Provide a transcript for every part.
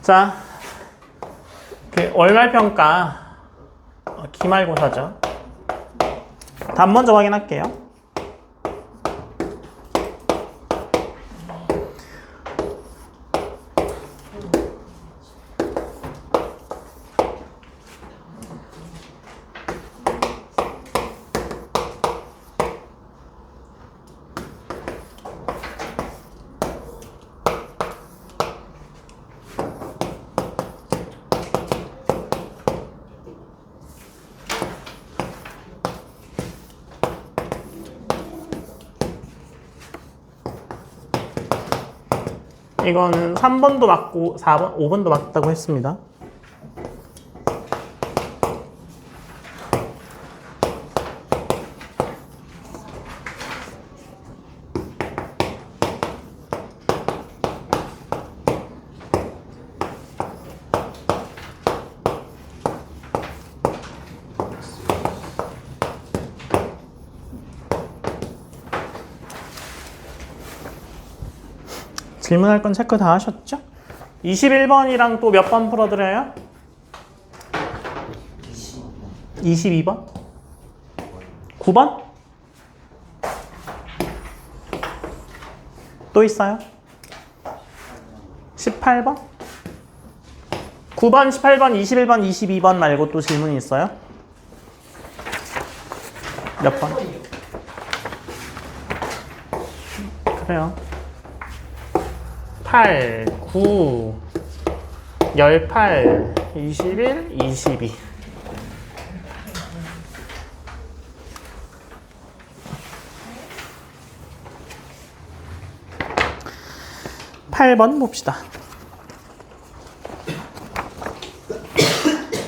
자, 그 월말평가 기말고사죠. 답 먼저 확인할게요. 이거는 3번도 맞고 4번, 5번도 맞다고 했습니다. 질문할 건 체크 다 하셨죠? 21번이랑 또 몇 번 풀어드려요? 22번? 9번? 또 있어요? 18번? 9번, 18번, 21번, 22번 말고 또 질문이 있어요? 몇 번? 그래요. 8, 9, 18, 21, 22. (8번) 봅시다.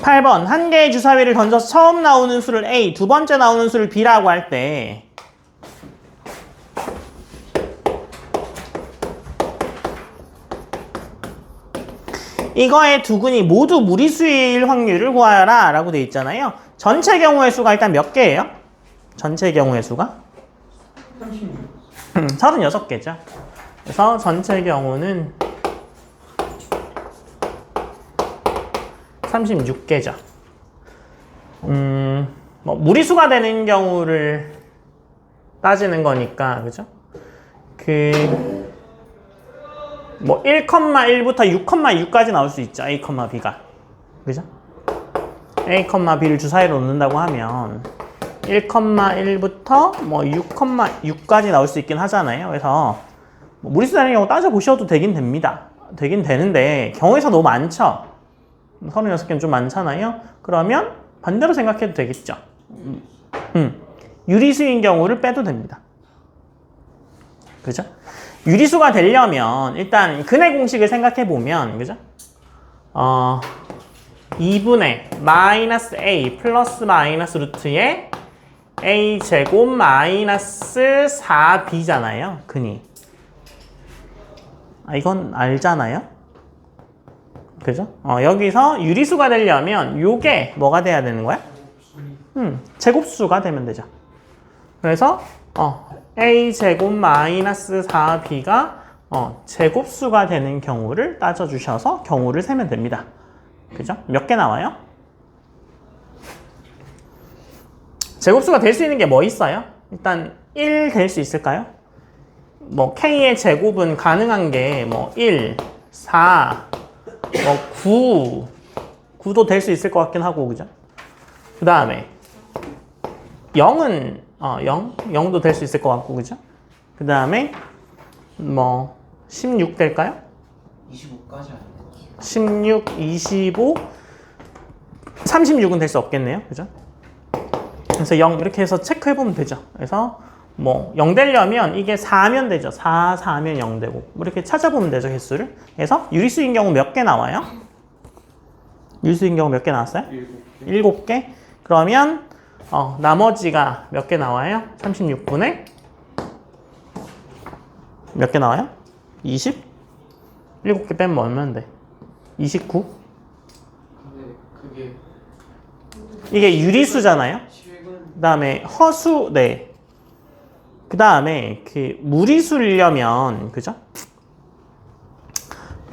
8번 한 개의 주사위를 던져서 처음 나오는 수를 A, 두 번째 나오는 수를 B라고 할 때 이거의 두근이 모두 무리수일 확률을 구하여라 라고 되어 있잖아요. 전체 경우의 수가 일단 몇 개예요? 전체 경우의 수가? 36개죠. 그래서 전체 경우는 36개죠. 뭐 무리수가 되는 경우를 따지는 거니까, 그죠? 뭐 1,1부터 6,6까지 나올 수 있죠. A, B가. 그죠? A, B를 주사위로 놓는다고 하면 1,1부터 뭐 6,6까지 나올 수 있긴 하잖아요. 그래서 뭐 무리수 되는 경우 따져보셔도 되긴 됩니다. 되긴 되는데 경우에서 너무 많죠? 36개는 좀 많잖아요. 그러면 반대로 생각해도 되겠죠. 유리수인 경우를 빼도 됩니다. 그죠? 유리수가 되려면 일단 근의 공식을 생각해 보면, 그죠? 2분의 마이너스 a 플러스 마이너스 루트의 a 제곱 마이너스 4b잖아요. 근이. 이건 알잖아요. 그죠? 여기서 유리수가 되려면 요게 뭐가 돼야 되는 거야? 제곱수가 되면 되죠. 그래서 a 제곱 마이너스 4b가 제곱수가 되는 경우를 따져주셔서 경우를 세면 됩니다. 그죠? 몇 개 나와요? 제곱수가 될 수 있는 게 뭐 있어요? 일단 1 될 수 있을까요? 뭐 k의 제곱은 가능한 게 뭐 1, 4, 뭐 9도 될 수 있을 것 같긴 하고, 그죠? 그 다음에 0은 0도 될 수 있을 것 같고, 그죠? 그 다음에 뭐 16 될까요? 25까지 아니에요? 16, 25, 36은 될 수 없겠네요, 그죠? 그래서 0 이렇게 해서 체크해보면 되죠. 그래서 뭐 0 되려면 이게 4면 되죠. 4면 0 되고 뭐 이렇게 찾아보면 되죠, 개수를. 그래서 유리수인 경우 몇 개 나와요? 유리수인 경우 몇 개 나왔어요? 7개. 7개. 그러면 나머지가 몇 개 나와요? 36분의 몇 개 나와요? 20? 7개 빼면 얼마면 돼? 29? 근데 이게 유리수잖아요? 그게 그 다음에 허수, 네. 그 다음에 무리수려면, 그죠?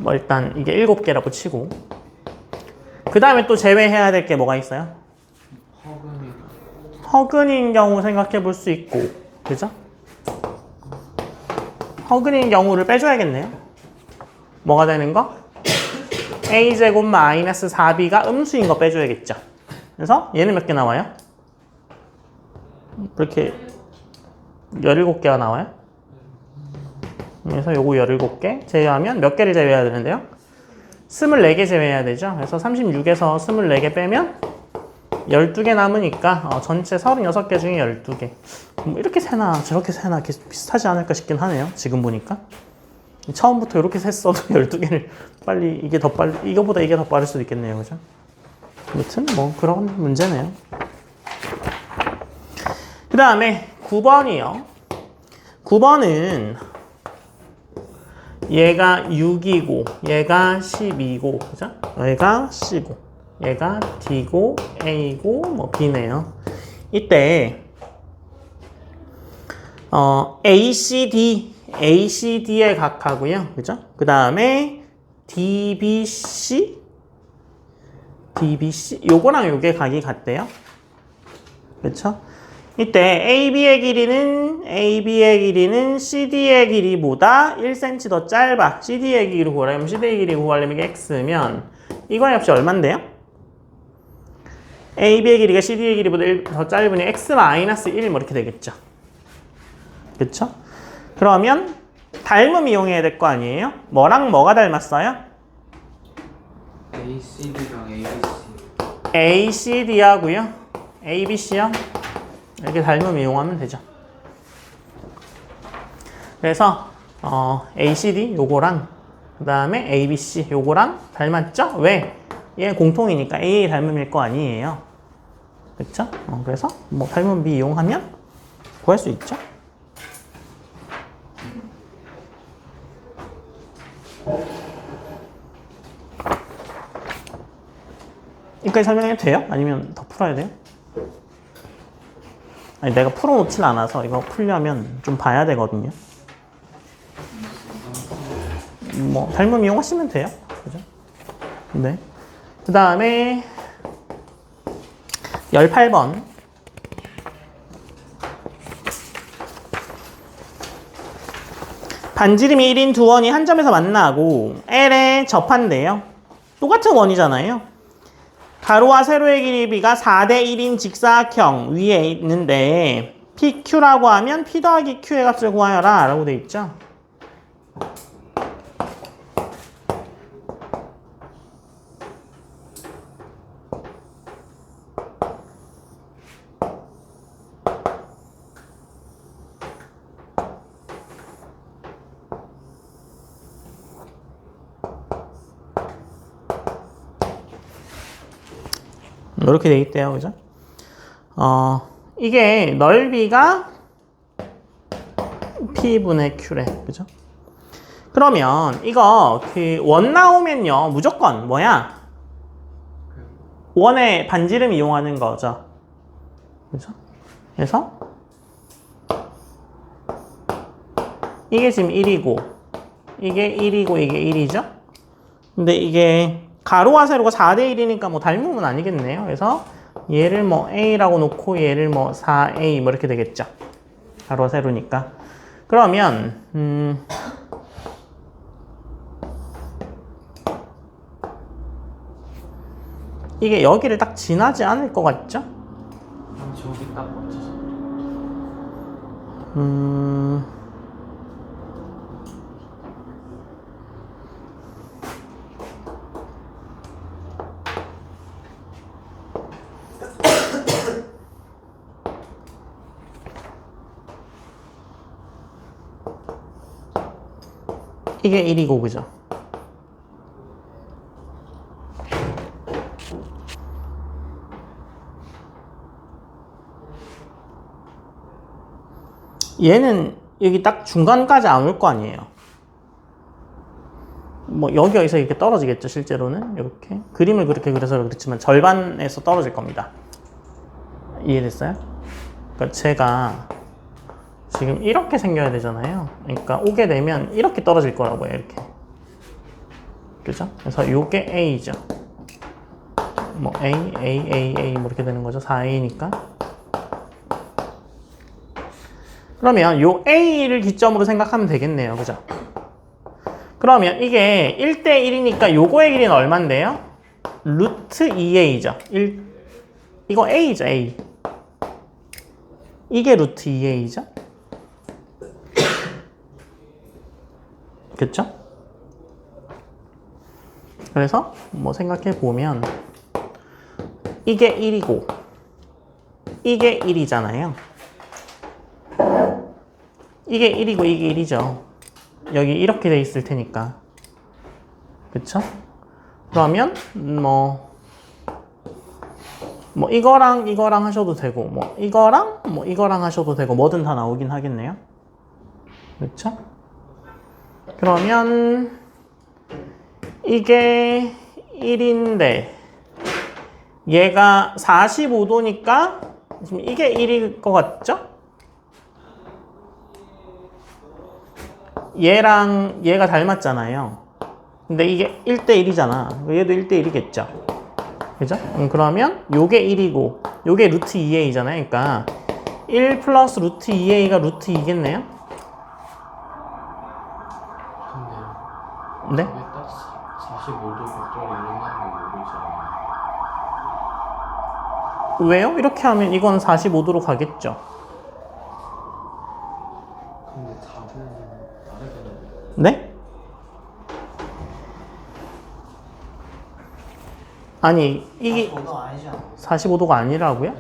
뭐 일단 이게 7개라고 치고 그 다음에 또 제외해야 될 게 뭐가 있어요? 허근이 허근인 경우 생각해 볼 수 있고 그죠? 허근인 경우를 빼줘야겠네요. 뭐가 되는 거? a제곱 마이너스 4b가 음수인 거 빼줘야겠죠. 그래서 얘는 몇 개 나와요? 이렇게 17개가 나와요. 그래서 요거 17개 제외하면 몇 개를 제외해야 되는데요? 24개 제외해야 되죠. 그래서 36에서 24개 빼면 12개 남으니까 전체 36개 중에 12개. 뭐 이렇게 세나 저렇게 세나 비슷하지 않을까 싶긴 하네요. 지금 보니까. 처음부터 이렇게 셌어도 12개를 빨리 이게 더 빨리 이거보다 이게 더 빠를 수도 있겠네요. 그죠? 아무튼 뭐 그런 문제네요. 그 다음에 9번이요. 9번은 얘가 6이고 얘가 12고 그죠? 얘가 C고 얘가 D고 A고 뭐 B네요. 이때 ACD의 각하고요. 그죠? 그 다음에 DBC 요거랑 요게 각이 같대요. 그렇죠? 이때 AB의 길이는 CD의 길이보다 1cm 더 짧아. CD의 길이 구하려면 CD의 길이 구하려면 이게 X면 이거 역시 얼만데요? AB의 길이가 CD의 길이보다 더 짧으니 X-1 뭐 이렇게 되겠죠. 그쵸? 그러면 닮음 이용해야 될 거 아니에요? 뭐랑 뭐가 닮았어요? ACD랑 ABC ACD하고요. ABC요. 이렇게 닮음 이용하면 되죠. 그래서 ACD 요거랑 그 다음에 ABC 요거랑 닮았죠? 왜? 얘 공통이니까 A 닮음일 거 아니에요. 그쵸? 그래서 뭐 닮음 B 이용하면 구할 수 있죠. 여기까지 설명해도 돼요? 아니면 더 풀어야 돼요? 아니 내가 풀어놓질 않아서 이거 풀려면 좀 봐야 되거든요. 뭐 닮음 이용하시면 돼요. 그죠? 네. 그 다음에 18번 반지름이 1인 두 원이 한 점에서 만나고 L에 접한대요. 똑같은 원이잖아요. 가로와 세로의 길이가 4대 1인 직사각형 위에 있는데 PQ라고 하면 P 더하기 Q의 값을 구하여라 라고 돼 있죠. 이렇게 돼 있대요. 그죠? 이게 넓이가 P분의 Q래. 그죠? 그러면 이거 원 나오면요. 무조건 뭐야? 원의 반지름 이용하는 거죠. 그죠? 그래서 이게 지금 1이고 이게 1이고 이게 1이죠? 근데 이게 가로와 세로가 4대 1이니까 뭐 닮음은 아니겠네요. 그래서 얘를 뭐 A라고 놓고 얘를 뭐 4A 뭐 이렇게 되겠죠. 가로와 세로니까. 그러면 이게 여기를 딱 지나지 않을 것 같죠? 저기 딱 맞춰서 이게 1이고 그죠? 얘는 여기 딱 중간까지 안 올 거 아니에요. 뭐 여기서 이렇게 떨어지겠죠. 실제로는 이렇게 그림을 그렇게 그려서 그렇지만 절반에서 떨어질 겁니다. 이해됐어요? 그러니까 제가 지금 이렇게 생겨야 되잖아요. 그러니까 오게 되면 이렇게 떨어질 거라고요. 이렇게 그죠? 그래서 요게 A죠. 뭐 A 뭐 이렇게 되는 거죠. 4A니까. 그러면 요 A를 기점으로 생각하면 되겠네요. 그죠? 그러면 이게 1대1이니까 요거의 길이는 얼만데요? 루트 2A죠. 이거 A죠, A. 이게 루트 2A죠. 그쵸? 그래서 뭐 생각해 보면 이게 1이고 이게 1이잖아요. 이게 1이고 이게 1이죠. 여기 이렇게 돼 있을 테니까. 그쵸? 그러면 뭐 이거랑 이거랑 하셔도 되고 이거랑 하셔도 되고 뭐든 다 나오긴 하겠네요. 그쵸? 그러면 이게 1인데 얘가 45도니까 지금 이게 1일 것 같죠? 얘랑 얘가 닮았잖아요. 근데 이게 1대1이잖아. 얘도 1대1이겠죠. 그죠? 그러면 요게 1이고 요게 루트 2a잖아요. 그러니까 1 플러스 루트 2a가 루트 2겠네요. 근데 네? 왜딱 45도 벡터를 이용하는 게 모르잖아요. 왜요? 이렇게 하면 이건 45도로 가겠죠. 근데 답은 다르잖아요. 네? 아니 이게 45도 아니잖아. 45도가 아니라고요?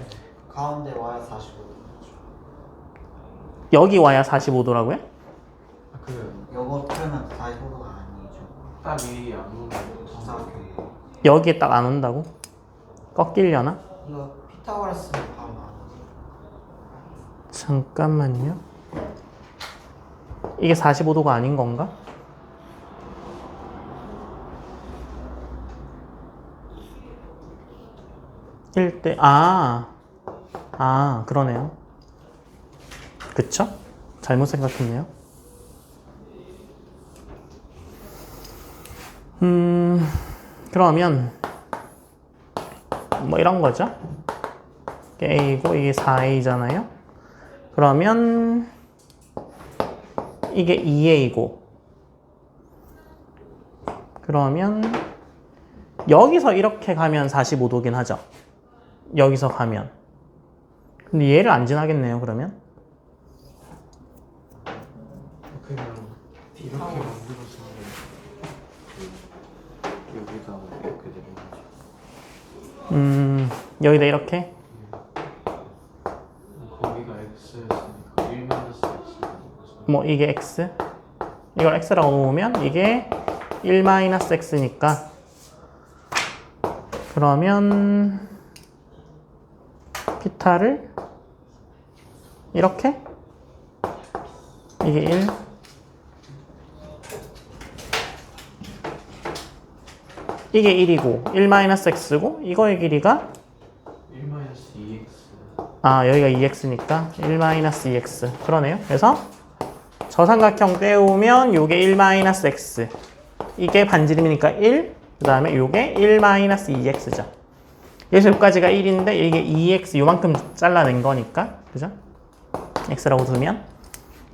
가운데 와야 45도. 여기 와야 45도라고요? 아, 그래요. 요거 틀면 45도가 아니죠. 딱 이 안 오는 거. 정사각형이. 여기에 딱 안 온다고? 꺾이려나? 이거 피타고라스는 바로 나오지. 잠깐만요. 이게 45도가 아닌 건가? 그러네요. 그쵸? 잘못 생각했네요. 그러면 뭐 이런 거죠. 이게 A고 이게 4A잖아요. 그러면 이게 2A고 그러면 여기서 이렇게 가면 45도긴 하죠. 여기서 가면. 근데 얘를 안 지나겠네요, 그러면. 그냥 이렇게 만들어서 여기다 이렇게 되는 거죠. 여기다 이렇게. 거기가 x였으니까 1 마이너스 x가 뭐 이게 x. 이걸 x라고 놓으면 이게 1-x니까. 그러면 피타를 이렇게 이게 1 이게 1이고 1-x고 이거의 길이가 1 마이너스 2x. 여기가 2x니까 1-2x 그러네요. 그래서 저 삼각형 떼우면 요게 1-x 이게 반지름이니까 1 그 다음에 요게 1-2x죠. 여기서 여기까지가 1인데 이게 2x 요만큼 잘라낸 거니까 그죠? x라고 두면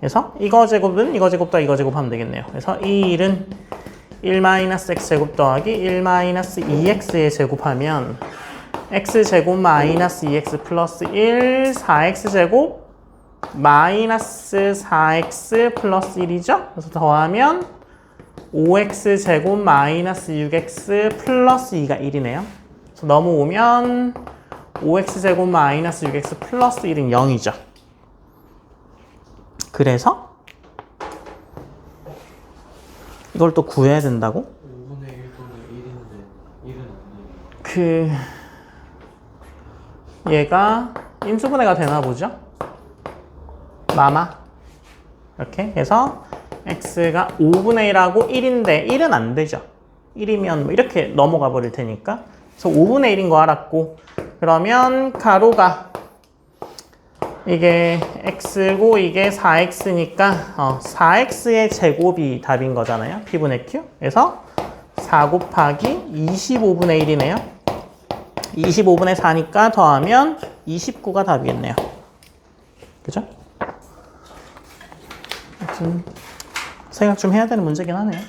그래서 이거 제곱은 이거 제곱도 이거 제곱하면 되겠네요. 그래서 이 1은 1-x 제곱 더하기 1-2x의 제곱하면 x제곱 마이너스 2x 플러스 1 4x 제곱 마이너스 4x 플러스 1이죠? 그래서 더하면 5x 제곱 마이너스 6x 플러스 2가 1이네요. 그래서 넘어오면 5x 제곱 마이너스 6x 플러스 1은 0이죠. 그래서 이걸 또 구해야 된다고? 5분의 1분의 1인데 1은 아니에요. 얘가 인수분해가 되나 보죠? 마마 이렇게 해서 x가 5분의 1하고 1인데 1은 안 되죠. 1이면 뭐 이렇게 넘어가 버릴 테니까 그래서 5분의 1인 거 알았고 그러면 가로가 이게 x고 이게 4x니까 4x의 제곱이 답인 거잖아요. p분의 q. 그래서 4 곱하기 25분의 1이네요. 25분의 4니까 더하면 29가 답이겠네요. 그죠? 하여튼 생각 좀 해야 되는 문제긴 하네요.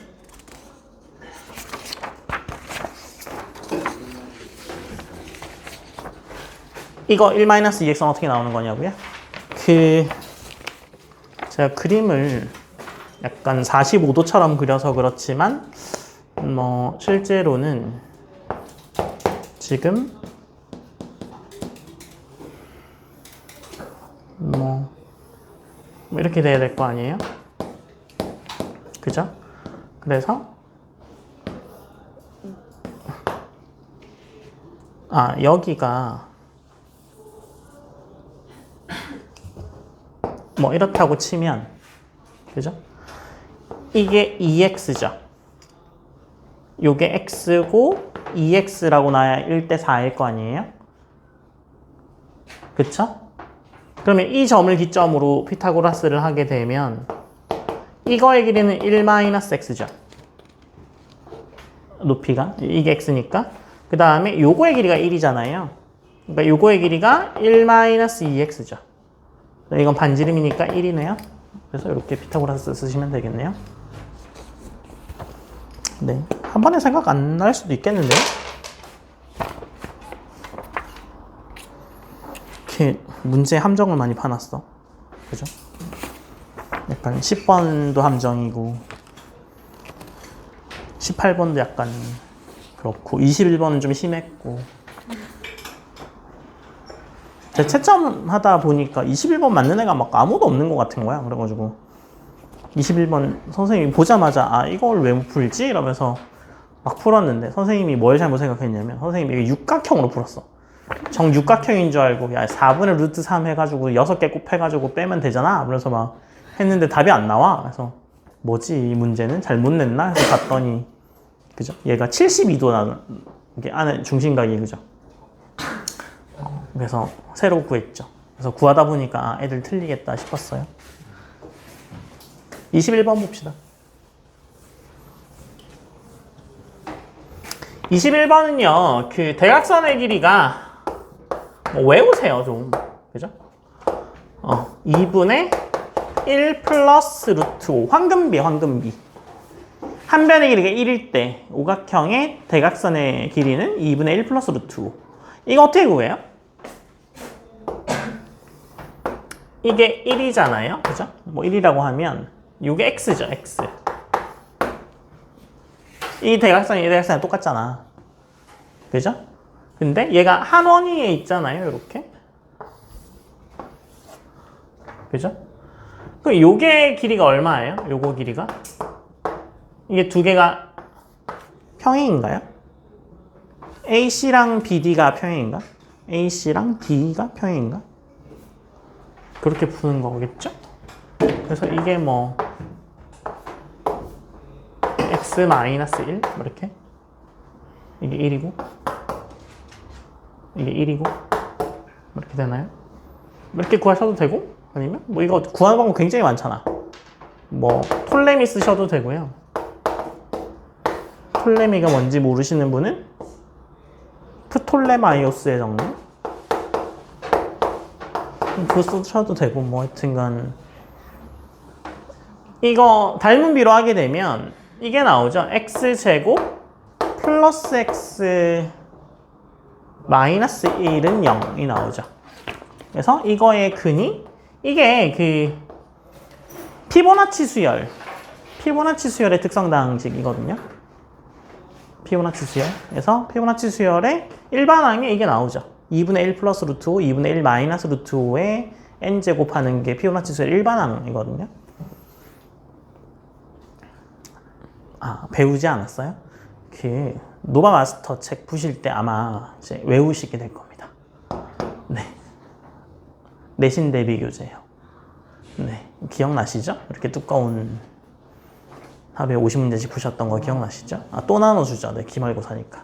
이거 1-2x는 어떻게 나오는 거냐고요? 제가 그림을 약간 45도처럼 그려서 그렇지만 뭐 실제로는 지금 뭐 이렇게 돼야 될 거 아니에요? 그죠? 그래서 여기가 뭐 이렇다고 치면 그죠? 이게 2x죠. 요게 x고 2x라고 나야 1대 4일 거 아니에요? 그쵸? 그러면 이 점을 기점으로 피타고라스를 하게 되면 이거의 길이는 1-x죠. 높이가 이게 x니까 그 다음에 요거의 길이가 1이잖아요. 그러니까 요거의 길이가 1-2x죠. 이건 반지름이니까 1이네요. 그래서 이렇게 피타고라스 쓰시면 되겠네요. 네, 한 번에 생각 안 날 수도 있겠는데요. 이렇게 문제 함정을 많이 파놨어. 그죠? 약간 10번도 함정이고 18번도 약간 그렇고 21번은 좀 심했고 제가 채점하다 보니까 21번 맞는 애가 막 아무도 없는 것 같은 거야. 그래가지고 21번 선생님이 보자마자 이걸 왜 못 풀지? 이러면서 막 풀었는데 선생님이 뭘 잘못 생각했냐면 선생님이 이게 육각형으로 풀었어. 정육각형인 줄 알고 야 4분의 루트 3 해가지고 6개 곱해가지고 빼면 되잖아. 그래서 막 했는데 답이 안 나와. 그래서 뭐지 이 문제는 잘못 냈나? 해서 봤더니 그죠? 얘가 72도 나는 이게 안에 중심각이 그죠? 그래서 새로 구했죠. 그래서 구하다 보니까 애들 틀리겠다 싶었어요. 21번 봅시다. 21번은요, 그 대각선의 길이가 외우세요 좀, 그죠? 2분의 1 플러스 루트 5 황금비. 한 변의 길이가 1일 때 오각형의 대각선의 길이는 2분의 1 플러스 루트 5. 이거 어떻게 구해요? 이게 1이잖아요, 그죠? 뭐 1이라고 하면 이게 x죠, x. 이 대각선이 이 대각선이 똑같잖아, 그죠? 근데 얘가 한 원위에 있잖아요, 이렇게. 그죠? 그럼 요게 길이가 얼마예요? 요거 길이가? 이게 두 개가 평행인가요? AC랑 BD가 평행인가? AC랑 D가 평행인가? 그렇게 푸는 거겠죠? 그래서 이게 뭐 x-1 뭐 이렇게 이게 1이고 이게 1이고 이렇게 되나요? 이렇게 구하셔도 되고 아니면 뭐 이거 구하는 방법 굉장히 많잖아. 뭐 톨레미 쓰셔도 되고요. 톨레미가 뭔지 모르시는 분은 프톨레마이오스의 정리 그거 쓰셔도 되고 뭐 하여튼간 이거 닮은비로 하게 되면 이게 나오죠. x제곱 플러스 x 마이너스 1은 0이 나오죠. 그래서 이거의 근이 이게 그 피보나치 수열의 특성당식이거든요. 피보나치 수열. 그래서 피보나치 수열의 일반항에 이게 나오죠. 2분의 1 플러스 루트 5, 2분의 1 마이너스 루트 5에 n제곱 하는 게 피보나치 수열 일반항이거든요. 배우지 않았어요? 그 노바 마스터 책 보실 때 아마 이제 외우시게 될 겁니다. 네. 내신 대비 교재예요. 네. 기억나시죠? 이렇게 두꺼운 하루에 50문제씩 푸셨던 거 기억나시죠? 또 나눠주죠. 네, 기말고사니까.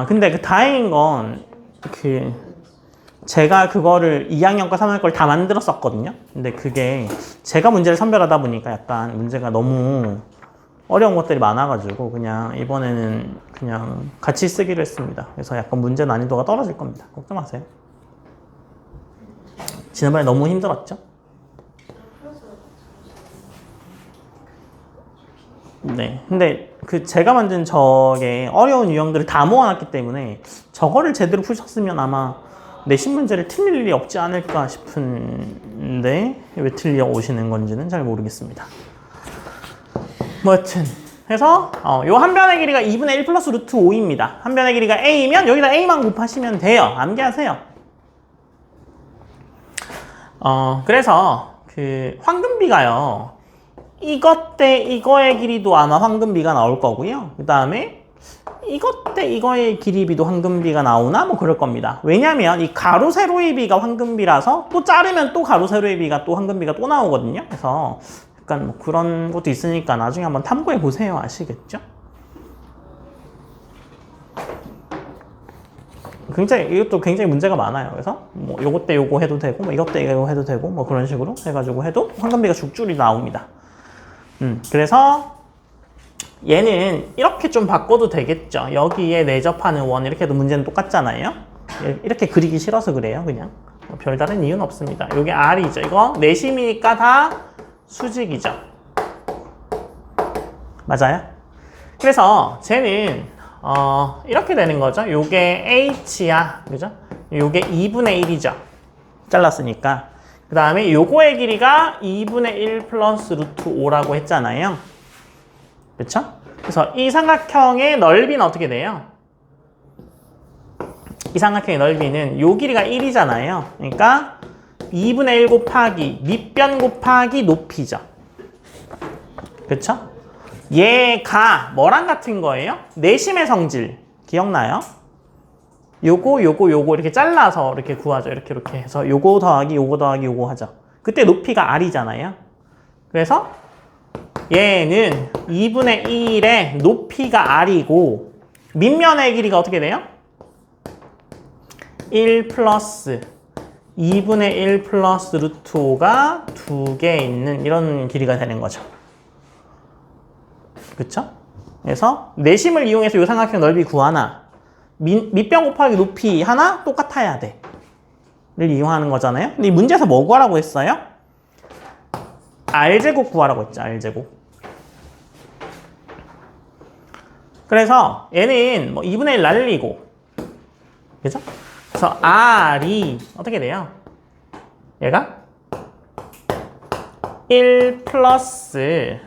근데 그 다행인 건 제가 그거를 2학년과 3학년 걸 다 만들었었거든요. 근데 그게 제가 문제를 선별하다 보니까 약간 문제가 너무 어려운 것들이 많아가지고 그냥 이번에는 그냥 같이 쓰기로 했습니다. 그래서 약간 문제 난이도가 떨어질 겁니다. 걱정 마세요. 지난번에 너무 힘들었죠? 네. 근데 그 제가 만든 저게 어려운 유형들을 다 모아놨기 때문에 저거를 제대로 푸셨으면 아마 내신 문제를 틀릴 일이 없지 않을까 싶은데 왜 틀려 오시는 건지는 잘 모르겠습니다. 뭐 여튼 해서 요 한 변의 길이가 2분의 1 플러스 루트 5입니다. 한 변의 길이가 a이면 여기다 a만 곱하시면 돼요. 암기하세요. 그래서 그 황금비가요. 이것 대 이거의 길이도 아마 황금비가 나올 거고요. 그 다음에 이것 대 이거의 길이비도 황금비가 나오나 뭐 그럴 겁니다. 왜냐면 이 가로 세로의 비가 황금비라서 또 자르면 또 가로 세로의 비가 또 황금비가 또 나오거든요. 그래서 약간 뭐 그런 것도 있으니까 나중에 한번 탐구해 보세요. 아시겠죠? 이것도 굉장히 문제가 많아요. 그래서 뭐 요것 때 요거 해도 되고 뭐 이것 때 이거 해도 되고 뭐 그런 식으로 해가지고 해도 황금비가 죽줄이 나옵니다. 그래서 얘는 이렇게 좀 바꿔도 되겠죠. 여기에 내접하는 원 이렇게 해도 문제는 똑같잖아요. 이렇게 그리기 싫어서 그래요. 그냥 뭐 별다른 이유는 없습니다. 이게 R이죠. 이거 내심이니까 다 수직이죠. 맞아요? 그래서 쟤는 이렇게 되는 거죠. 요게 H야. 그죠? 요게 2분의 1이죠. 잘랐으니까. 그 다음에 요거의 길이가 2분의 1 플러스 루트 5라고 했잖아요. 그쵸? 그래서 이 삼각형의 넓이는 어떻게 돼요? 이 삼각형의 넓이는 요 길이가 1이잖아요. 그러니까 2분의 1 곱하기 밑변 곱하기 높이죠. 그쵸? 얘가 뭐랑 같은 거예요? 내심의 성질. 기억나요? 요거 이렇게 잘라서 이렇게 구하죠. 이렇게 해서 요거 더하기 요거 하죠. 그때 높이가 R이잖아요. 그래서 얘는 2분의 1의 높이가 R이고 밑면의 길이가 어떻게 돼요? 1 플러스 2분의 1 플러스 루트 5가 2개 있는 이런 길이가 되는 거죠. 그쵸? 그래서 내심을 이용해서 요 삼각형 넓이 구하나 밑변 곱하기 높이 하나 똑같아야 돼. 를 이용하는 거잖아요. 근데 이 문제에서 뭐 구하라고 했어요? R제곱 구하라고 했죠. R제곱. 그래서 얘는 뭐 2분의 1 날리고 그죠? 그래서 R이 어떻게 돼요? 얘가 1 플러스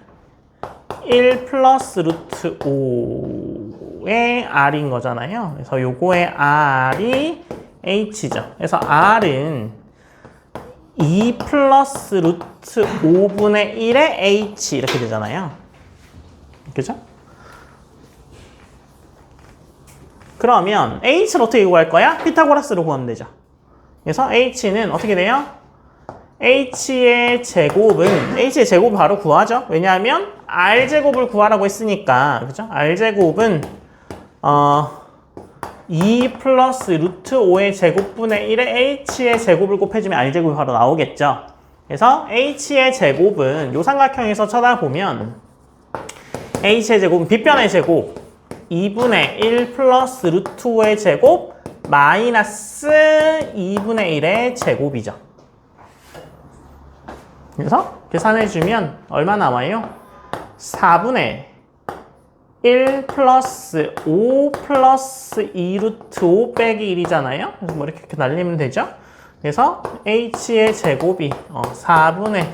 루트 5의 R인 거잖아요. 그래서 요거의 R이 H죠. 그래서 R은 2 플러스 루트 5분의 1의 H 이렇게 되잖아요. 그죠? 그러면 H를 어떻게 구할 거야? 피타고라스로 구하면 되죠. 그래서 H는 어떻게 돼요? H의 제곱을 바로 구하죠. 왜냐하면 R제곱을 구하라고 했으니까. 그죠? R제곱은 2 플러스 루트 5의 제곱분의 1의 H의 제곱을 곱해주면 R제곱이 바로 나오겠죠. 그래서 H의 제곱은 요 삼각형에서 쳐다보면 H의 제곱은 빗변의 제곱 2분의 1 플러스 루트 5의 제곱 마이너스 2분의 1의 제곱이죠. 그래서 계산해주면 얼마 나와요? 4분의 1 플러스 5 플러스 2 루트 5 빼기 1이잖아요. 그래서 뭐 이렇게 날리면 되죠. 그래서 H의 제곱이 4분의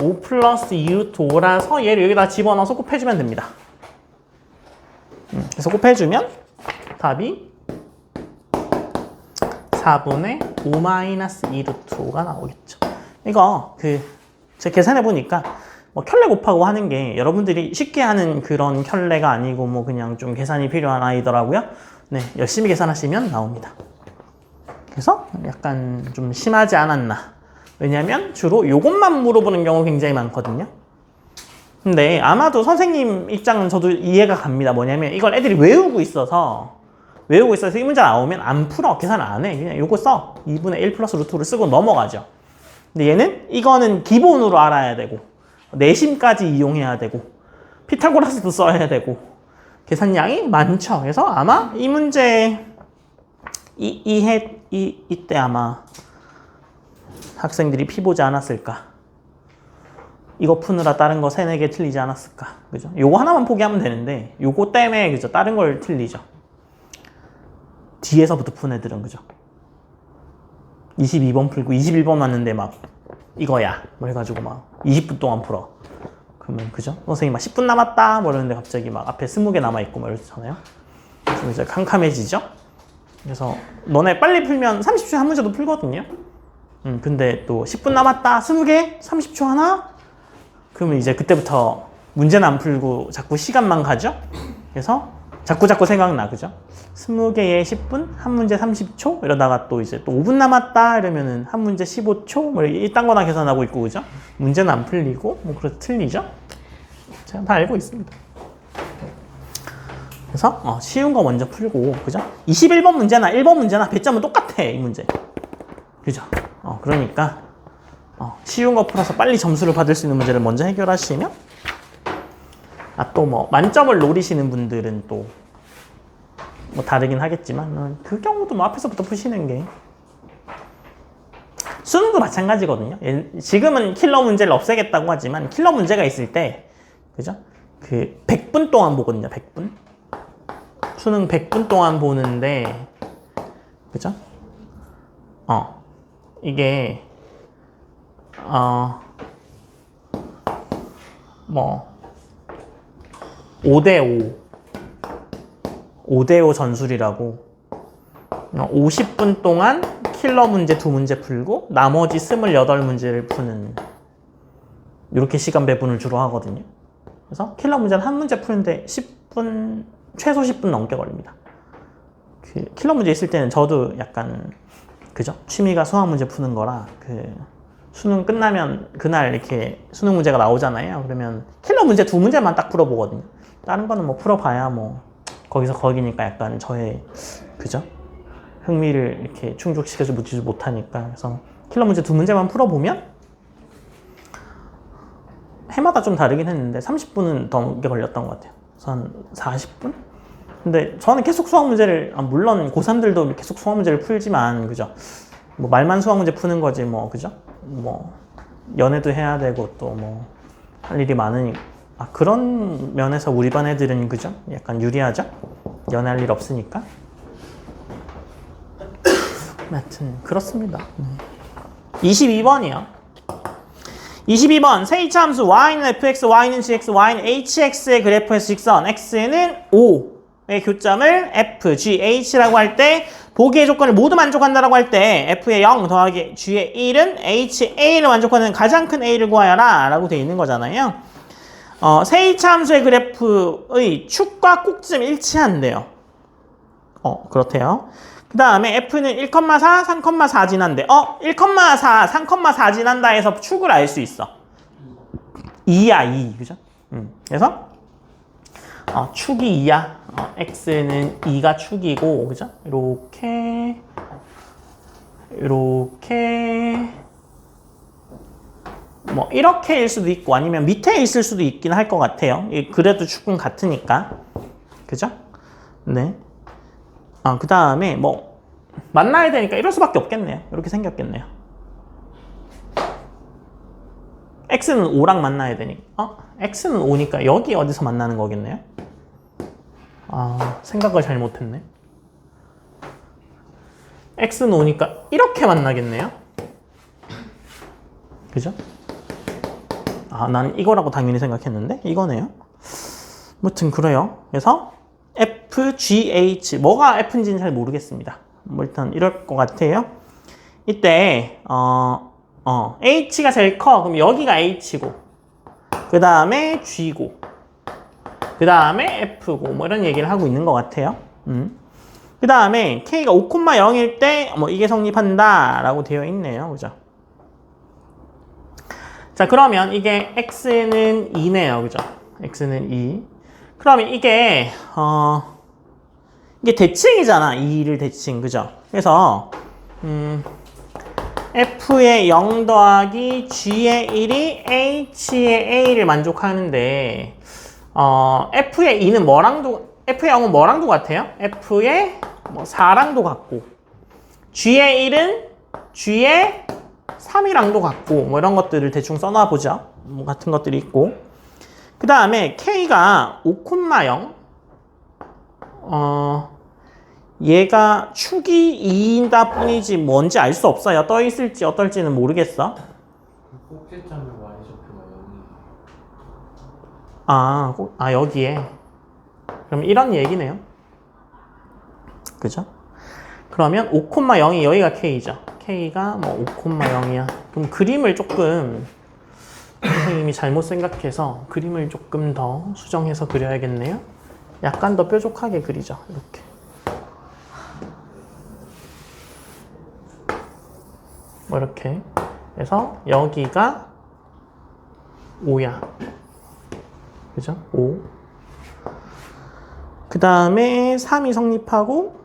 5 플러스 2 루트 5라서 얘를 여기다 집어넣어서 곱해주면 됩니다. 그래서 곱해주면 답이 4분의 5 마이너스 2 루트 5가 나오겠죠. 이거 제가 계산해보니까 뭐 켤레 곱하고 하는 게 여러분들이 쉽게 하는 그런 켤레가 아니고 뭐 그냥 좀 계산이 필요한 아이더라고요. 네, 열심히 계산하시면 나옵니다. 그래서 약간 좀 심하지 않았나. 왜냐면 주로 요것만 물어보는 경우 굉장히 많거든요. 근데 아마도 선생님 입장은 저도 이해가 갑니다. 뭐냐면 이걸 애들이 외우고 있어서 이 문제 나오면 안 풀어. 계산을 안 해. 그냥 요거 써. 2분의 1 플러스 루트를 쓰고 넘어가죠. 근데 얘는 이거는 기본으로 알아야 되고 내심까지 이용해야 되고 피타고라스도 써야 되고 계산량이 많죠. 그래서 아마 이 문제 이때 아마 학생들이 피 보지 않았을까. 이거 푸느라 다른 거 3, 4개 틀리지 않았을까. 그죠? 요거 하나만 포기하면 되는데 요거 때문에 그죠? 다른 걸 틀리죠. 뒤에서부터 푼 애들은 그죠? 22번 풀고 21번 맞는데 막 이거야 뭐 해가지고 막 20분 동안 풀어. 그러면 그죠? 선생님 막 10분 남았다 뭐 이러는데 갑자기 막 앞에 20개 남아있고 뭐 이러잖아요. 그래서 이제 캄캄해지죠? 그래서 너네 빨리 풀면 30초에 한 문제도 풀거든요. 근데 또 10분 남았다 20개? 30초 하나? 그러면 이제 그때부터 문제는 안 풀고 자꾸 시간만 가죠? 그래서 자꾸 생각나, 그죠? 20개에 10분, 한 문제 30초 이러다가 또 이제 또 5분 남았다 이러면은 한 문제 15초 뭐 이딴 거나 계산하고 있고, 그죠? 문제는 안 풀리고 뭐 그래서 틀리죠? 제가 다 알고 있습니다. 그래서 쉬운 거 먼저 풀고, 그죠? 21번 문제나 1번 문제나 배점은 똑같아, 이 문제. 그죠? 그러니까 쉬운 거 풀어서 빨리 점수를 받을 수 있는 문제를 먼저 해결하시면, 또 뭐 만점을 노리시는 분들은 또 뭐 다르긴 하겠지만 그 경우도 뭐 앞에서부터 푸시는 게, 수능도 마찬가지거든요. 지금은 킬러 문제를 없애겠다고 하지만 킬러 문제가 있을 때, 그죠? 그 100분 동안 보거든요. 100분. 수능 100분 동안 보는데, 그죠? 이게 뭐 5대5 전술이라고 50분 동안 킬러 문제 2문제 풀고 나머지 28문제를 푸는, 이렇게 시간 배분을 주로 하거든요. 그래서 킬러 문제는 한 문제 푸는데 10분, 최소 10분 넘게 걸립니다. 그 킬러 문제 있을 때는 저도 약간, 그죠? 취미가 수학 문제 푸는 거라, 그 수능 끝나면 그날 이렇게 수능 문제가 나오잖아요. 그러면 킬러 문제 2문제만 딱 풀어보거든요. 다른 거는 뭐 풀어봐야 뭐 거기서 거기니까 약간 저의, 그죠? 흥미를 이렇게 충족시켜주지 못하니까. 그래서 킬러 문제 2문제만 풀어보면 해마다 좀 다르긴 했는데 30분은 더 넘게 걸렸던 것 같아요. 그래서 한 40분? 근데 저는 계속 수학 문제를, 물론 고3들도 계속 수학 문제를 풀지만, 그죠? 뭐 말만 수학 문제 푸는 거지 뭐, 그죠? 뭐 연애도 해야 되고 또 뭐 할 일이 많으니까, 그런 면에서 우리 반 애들은, 그죠? 약간 유리하죠? 연애할 일 없으니까. 하여튼 그렇습니다. 22번이요. 22번 세이차 함수 y는 fx, y는 gx, y는 hx의 그래프에서 직선 x는 5의 교점을 f, g, h라고 할 때 보기의 조건을 모두 만족한다라고 할 때 f의 0 더하기 g의 1은 ha를 만족하는 가장 큰 a를 구하여라 라고 되어 있는 거잖아요. 세이차 함수의 그래프의 축과 꼭지점이 일치한대요. 그렇대요. 그 다음에 f는 1,4, 3,4 지난데 1,4, 3,4 지난다 해서 축을 알 수 있어. 2야 2, 그죠? 그래서 축이 2야. x는 2가 축이고, 그죠? 이렇게 뭐 이렇게일 수도 있고 아니면 밑에 있을 수도 있긴 할 것 같아요. 그래도 축은 같으니까, 그죠? 네. 그 다음에 뭐 만나야 되니까 이럴 수밖에 없겠네요. 이렇게 생겼겠네요. x는 5랑 만나야 되니까 x는 5니까 여기 어디서 만나는 거겠네요. 생각을 잘못했네. x는 5니까 이렇게 만나겠네요. 그죠? 난 이거라고 당연히 생각했는데 이거네요. 아무튼 그래요. 그래서 f, g, h 뭐가 f인지는 잘 모르겠습니다. 뭐 일단 이럴 것 같아요. 이때 h가 제일 커. 그럼 여기가 h고, 그 다음에 g고, 그 다음에 f고, 뭐 이런 얘기를 하고 있는 것 같아요. 그 다음에 k가 5,0일 때 뭐 이게 성립한다 라고 되어 있네요. 그죠? 자, 그러면 이게 x는 2네요. 그죠? x는 2. 그러면 이게 대칭이잖아. 2를 대칭. 그죠? 그래서 f의 0 더하기 g의 1이 h의 a를 만족하는데 F의 2는 F의 0은 뭐랑 똑같아요? F의 뭐 4랑도 같고, G의 1은 G의 3이랑도 같고, 뭐 이런 것들을 대충 써놔 보죠. 뭐 같은 것들이 있고. 그 다음에 K가 5,0, 얘가 축이 2이다 뿐이지 뭔지 알 수 없어요. 떠 있을지 어떨지는 모르겠어. 그 꼭지점의 y좌표가 0이에요. 여기에. 그럼 이런 얘기네요. 그죠? 그러면 5,0이 여기가 K죠. K가 뭐 5,0이야. 그럼 그림을 조금 선생님이 잘못 생각해서 그림을 조금 더 수정해서 그려야겠네요. 약간 더 뾰족하게 그리죠. 이렇게. 뭐 이렇게. 그래서 여기가 5야. 그죠? 5. 그 다음에 3이 성립하고,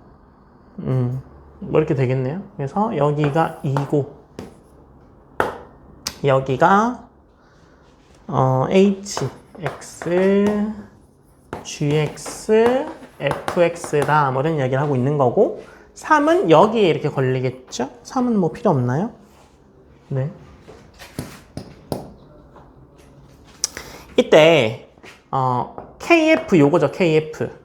뭐 이렇게 되겠네요. 그래서 여기가 2고, 여기가, H, X, GX, FX다. 뭐 이런 이야기를 하고 있는 거고, 3은 여기에 이렇게 걸리겠죠? 3은 뭐 필요 없나요? 네. 이때, KF 요거죠, KF.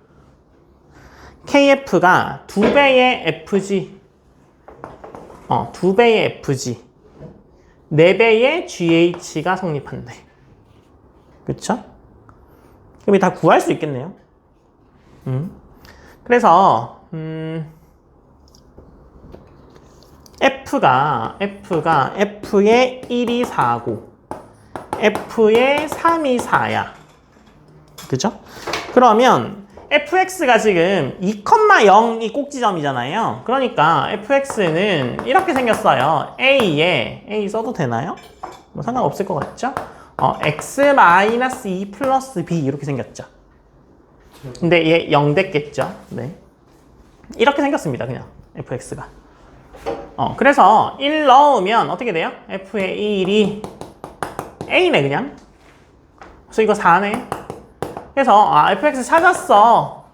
KF가 2배의 FG, 2배의 FG, 4배의 GH가 성립한대. 그쵸? 그럼 이 다 구할 수 있겠네요. 그래서, F가 F의 1이 4고, F의 3이 4야. 그죠? 그러면, fx가 지금 2,0이 꼭지점이잖아요. 그러니까 fx는 이렇게 생겼어요. A 써도 되나요? 뭐 상관없을 것 같죠? x-2 플러스 b 이렇게 생겼죠. 근데 얘 0 됐겠죠. 네. 이렇게 생겼습니다. 그냥 fx가. 그래서 1 넣으면 어떻게 돼요? f의 1이 a네 그냥. 그래서 이거 4네. 그래서 fx 찾았어.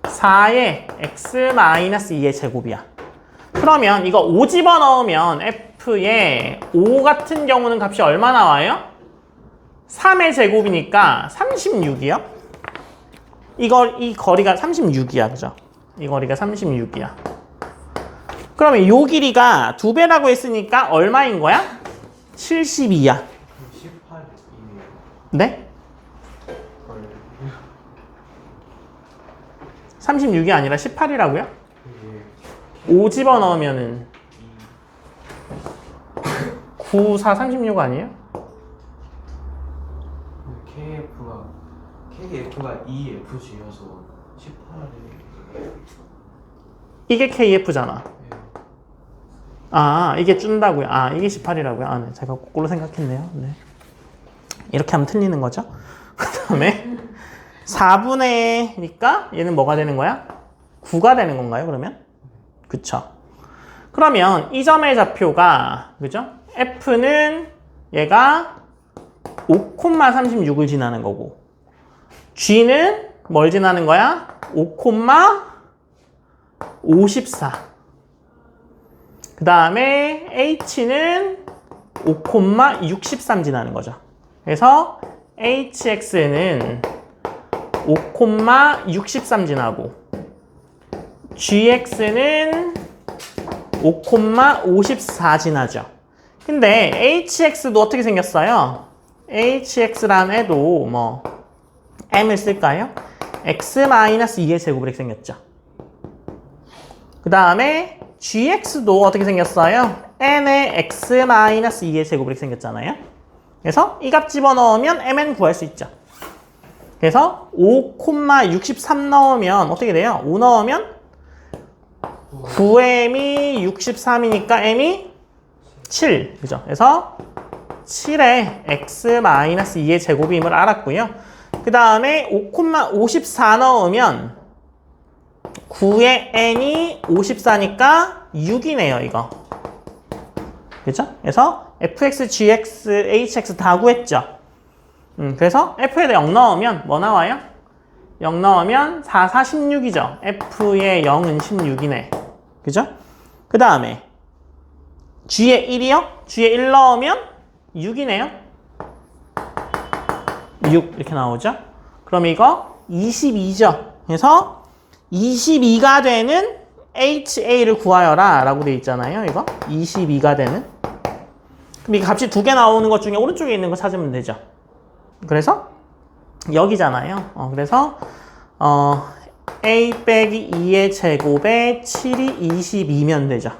4의 x-2의 제곱이야. 그러면 이거 5 집어넣으면 f의 5 같은 경우는 값이 얼마 나와요? 3의 제곱이니까 36이요. 이 거리가 36이야. 그죠? 이 거리가 36이야. 그러면 요 길이가 2배라고 했으니까 얼마인 거야? 72야. 18이네요. 네? 36이 아니라 18이라고요? 5 집어넣으면은 9, 4, 36 아니에요? KF가 EFG여서 18이 이게 KF잖아. 이게 준다고요. 이게 18이라고요. 네. 제가 거꾸로 생각했네요. 네. 이렇게 하면 틀리는 거죠. 그 다음에 4분의니까 얘는 뭐가 되는 거야? 9가 되는 건가요, 그러면? 그쵸. 그러면 이 점의 좌표가, 그죠? F는 얘가 5,36을 지나는 거고, G는 뭘 지나는 거야? 5,54. 그 다음에 H는 5,63 지나는 거죠. 그래서 HX는 5,63 지나고 GX는 5,54 지나죠. 근데 HX도 어떻게 생겼어요? HX라는 애도 뭐 M을 쓸까요? X-2의 제곱을 이렇게 생겼죠. 그 다음에 GX도 어떻게 생겼어요? N의 X-2의 제곱을 이렇게 생겼잖아요. 그래서 이 값 집어넣으면 MN 구할 수 있죠. 그래서 5,63 넣으면 어떻게 돼요? 5 넣으면 9m이 63이니까 m이 7. 그죠? 그래서 7의 x-2의 제곱임을 알았고요. 그 다음에 5,54 넣으면 9의 n이 54니까 6이네요, 이거. 그죠? 그래서 fx, gx, hx 다 구했죠. 그래서 F에다 0 넣으면 뭐 나와요? 0 넣으면 4, 4, 16이죠. F의 0은 16이네. 그죠? 그 다음에 G에 1이요? G에 1 넣으면 6이네요. 6 이렇게 나오죠. 그럼 이거 22죠. 그래서 22가 되는 HA를 구하여라 라고 돼 있잖아요. 이거 22가 되는. 그럼 이 값이 두 개 나오는 것 중에 오른쪽에 있는 거 찾으면 되죠. 그래서 여기잖아요. 그래서 A 빼기 2의 제곱에 7이 22면 되죠.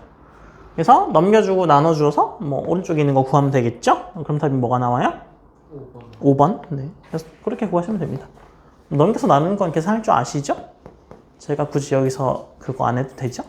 그래서 넘겨주고 나눠주어서 뭐 오른쪽에 있는 거 구하면 되겠죠? 그럼 답이 뭐가 나와요? 5번. 5번. 네. 그래서 그렇게 구하시면 됩니다. 넘겨서 나누는 건 계산할 줄 아시죠? 제가 굳이 여기서 그거 안 해도 되죠?